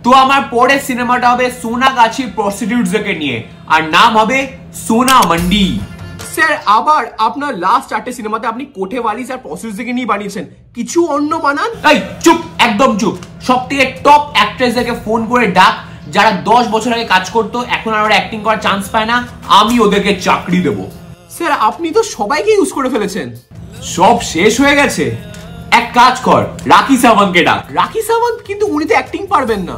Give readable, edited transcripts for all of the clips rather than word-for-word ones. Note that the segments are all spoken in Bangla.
তো আমার পরের সিনেমাটা হবে সোনাগাছি প্রস্টিটিউটসকে নিয়ে, আর নাম হবে সোনা মান্ডি। স্যার আবার আপনার লাস্ট 4টে সিনেমাতে আপনি কোঠেওয়ালিস আর প্রস্টিটিউটসকে নিয়ে বানিয়েছেন, কিছু অন্য বানান। এই চুপ, একদম চুপ। সবথেকে টপ অ্যাক্ট্রেসদেরকে ফোন করে ডাক, যারা 10 বছর আগে কাজ করতো, এখন আর অ্যাক্টিং করার চান্স পায় না, আমি ওদেরকে চাকরি দেবো। স্যার আপনি তো সবাইকে ইউজ করে ফেলেছেন। সব শেষ হয়ে গেছে। এক কাজ কর, রাখি সাওয়ান্তকে ডাক। রাখি সাওয়ান্ত? কিন্তু উনি তো অ্যাক্টিং পারবেন না।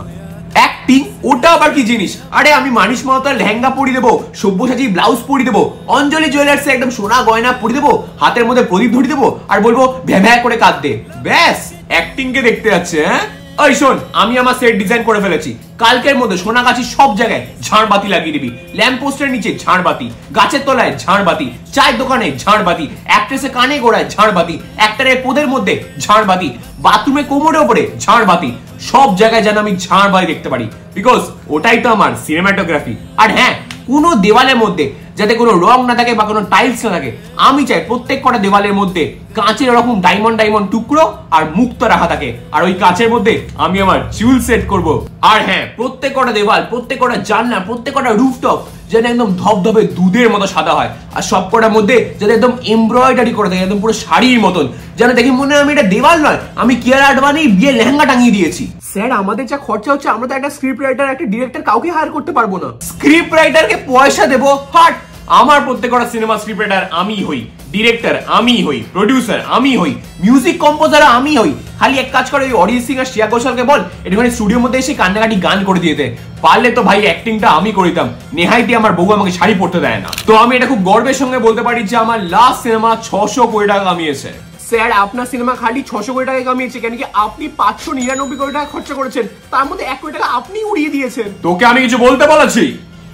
অ্যাক্টিং? ওটা আবার কি জিনিস? আরে আমি মানিশ মাহতার লেহেঙ্গা পরিয়ে দেবো, সব্যসাচী ব্লাউজ পরিয়ে দেবো, অঞ্জলি জুয়েলার্সে একদম সোনা গয়না পরিয়ে দেবো, হাতের মধ্যে প্রদীপ ধরিয়ে দেবো, আর বলবো ভ্যা ভ্যা করে কাঁদতে। ব্যাস, অ্যাক্টিং কে দেখতে যাচ্ছে। হ্যাঁ ওই শোন, আমি আমার সেট ডিজাইন করে ফেলেছি। কালকের মধ্যে সোনাগাছি সব জায়গায় ঝাড়বাতি লাগিয়ে দিবি। ল্যাম্প পোস্টের নিচে ঝাড়বাতি, গাছের তলায় ঝাড়বাতি, চায়ের দোকানে ঝাড়বাতি, অ্যাক্ট্রেসের কানে গোড়ায় ঝাড়বাতি, অ্যাক্টরের পোদের মধ্যে ঝাড়বাতি, বাথরুমে কোমরের উপরে ঝাড়বাতি, সব জায়গায় যেন আমি ঝাড়বাতি দেখতে পারি, বিকজ ওটাই তো আমার সিনেমাটোগ্রাফি। আর হ্যাঁ, কোনো দেওয়ালের মধ্যে যাতে কোনো রং না থাকে বা কোনো টাইলস না থাকে, আমি চাই প্রত্যেক কটা দেওয়ালের মধ্যে কাঁচের এরকম ডায়মন্ড ডায়মন্ড টুকরো আর মুক্ত রাখা থাকে, আর ওই কাঁচের মধ্যে আমি আমার চুল সেট করব। আর হ্যাঁ, প্রত্যেক কটা দেওয়াল, প্রত্যেক কটা জানলা, প্রত্যেক কটা রুফটপ যেন একদম ধবধবে দুধের মতো সাদা হয়, আর সব কটার মধ্যে যাতে একদম এমব্রয়ডারি করে থাকে, একদম পুরো শাড়ির মতন, যেন দেখি মনে হয় আমি এটা দেওয়াল নয়, আমি কেয়ার আর্ট বানিয়ে বিয়ে লেহেঙ্গা টাঙিয়ে দিয়েছি। স্যার আমাদের যা খরচা হচ্ছে, আমরা তো একটা স্ক্রিপ্ট রাইটার, একটা ডিরেক্টর কাউকে হায়ার করতে পারবো না। স্ক্রিপ্ট রাইটারকে পয়সা দেবো? হাট! আমার প্রত্যেকটা সিনেমা স্ক্রিপ্ট রাইটার আমি হই, ডিরেক্টর আমি হই, প্রোডিউসার আমি হই, মিউজিক কম্পোজার আমি হই। খালি এক কাজ করে ওই অরিজিৎ সিং আর শ্রেয়া ঘোষালকে বল একটুখানি স্টুডিওর মধ্যে এসে কান্নাকাটি গান করে দিতে, পারলে তো ভাই অ্যাক্টিংটা আমি করিতাম। নেহাইতে আমার বউ আমাকে শাড়ি পরতে দেয় না। তো আমি এটা খুব গর্বের সঙ্গে বলতে পারি যে আমার লাস্ট সিনেমা 600 কোটি টাকা কামিয়েছে। স্যার আপনার সিনেমা খালি 600 কোটি টাকা কামিয়েছে কেন কি? আপনি 599 কোটি টাকা খরচা করেছেন, তার মধ্যে 1 কোটি টাকা আপনি উড়িয়ে দিয়েছেন। তোকে আমি কিছু বলতে বলেছি?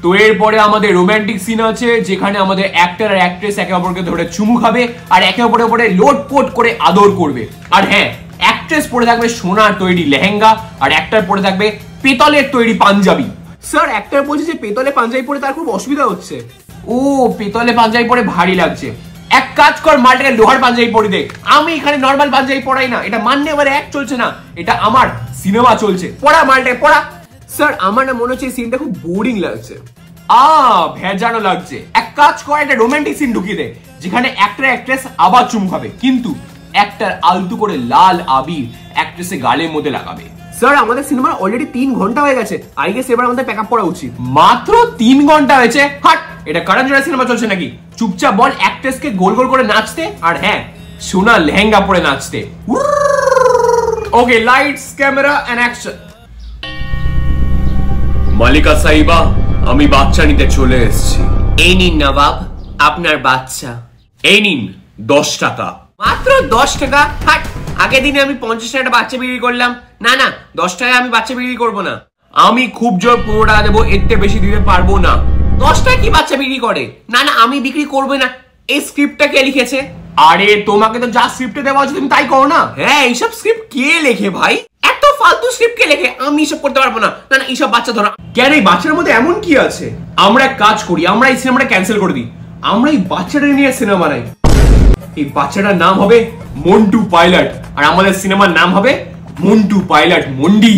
তো এরপরে আমাদের রোমান্টিক সিন আছে, যেখানে আমাদের অ্যাক্টর আর অ্যাক্ট্রেস একে অপরকে ধরে চুমু খাবে আর একে অপরের উপরে লোটপোট করে আদর করবে। আর হ্যাঁ, অ্যাক্ট্রেস পরে থাকবে সোনার তৈরি লেহেঙ্গা, আর অ্যাক্টর পরে থাকবে পেতলের তৈরি পাঞ্জাবি। স্যার অ্যাক্টর বলছে যে পেতলে পাঞ্জাবি পরে তার খুব অসুবিধা হচ্ছে। ও, পেতলে পাঞ্জাবি পরে ভারী লাগছে। এক কাজ কর, মালটাকে লোহার পাঞ্জাবি পরে দে। আমি এখানে নরমাল পাঞ্জাবি পরাই না, এটা মানলে এবারে এক চলছে না, এটা আমার সিনেমা চলছে। পড়া মালটাকে, পড়া। স্যার আমার না মনে হচ্ছে এই সিনটা খুব বোরিং লাগছে। ভেজানো লাগছে। এক কাজ কর, একটা রোমান্টিক সিন ঢুকিয়ে দে, যেখানে অ্যাক্টর অ্যাক্ট্রেস আবার চুমু খাবে, কিন্তু অ্যাক্টর আলতু করে লাল আবির অ্যাক্ট্রেসের গালের মধ্যে লাগাবে। স্যার আমাদের সিনেমার অলরেডি 3 ঘন্টা হয়ে গেছে, আই গেস এবার আমাদের প্যাকআপ করা উচিত। মাত্র 3 ঘন্টা হয়েছে? হাট, এটা কারণ জোড়া সিনেমা চলছে নাকি? চুপচাপ বল অ্যাক্ট্রেসকে গোল গোল করে নাচতে, আর হ্যাঁ, সোনা লেহেঙ্গা পরে নাচতে। ওকে, লাইটস, ক্যামেরা এন্ড অ্যাকশন। মালিকা সাহিবা, আমি বাচ্চা নিতে চলে এসেছি। এই নিন নবাব, আপনার বাচ্চা। এই নিন 10 টাকা। মাত্র 10 টাকা? হাট, আগের দিনে আমি 50 টাকা বাচ্চা বিক্রি করলাম। না না, 10 টাকায় আমি বাচ্চা বিক্রি করবো না। আমি খুব জোর 15 টাকা দেবো, এর থেকে বেশি দিতে পারবো না। 10 টাকা কি বাচ্চা বিক্রি করে? না না, আমি বিক্রি করবো না। এই স্ক্রিপ্টটা কে লিখেছে? আরে তোমাকে তো যা স্ক্রিপ্টে দেওয়া আছে তুমি তাই করো না। হ্যাঁ, এইসব স্ক্রিপ্ট কে লেখে ভাই? এত ফালতু স্ক্রিপ্ট কে লেখে? আমি এসব করতে পারবো না। না না, এইসব বাচ্চা ধরা। কেন, এই বাচ্চার মধ্যে এমন কি আছে? আমরা এক কাজ করি, আমরা এই সিনেমাটা ক্যান্সেল করে দিই, আমরা এই বাচ্চাটা নিয়ে সিনেমা বানাই। এই বাচ্চাটার নাম হবে মন্টু পাইলট, আর আমাদের সিনেমার নাম হবে মন্টু পাইলট মন্ডি।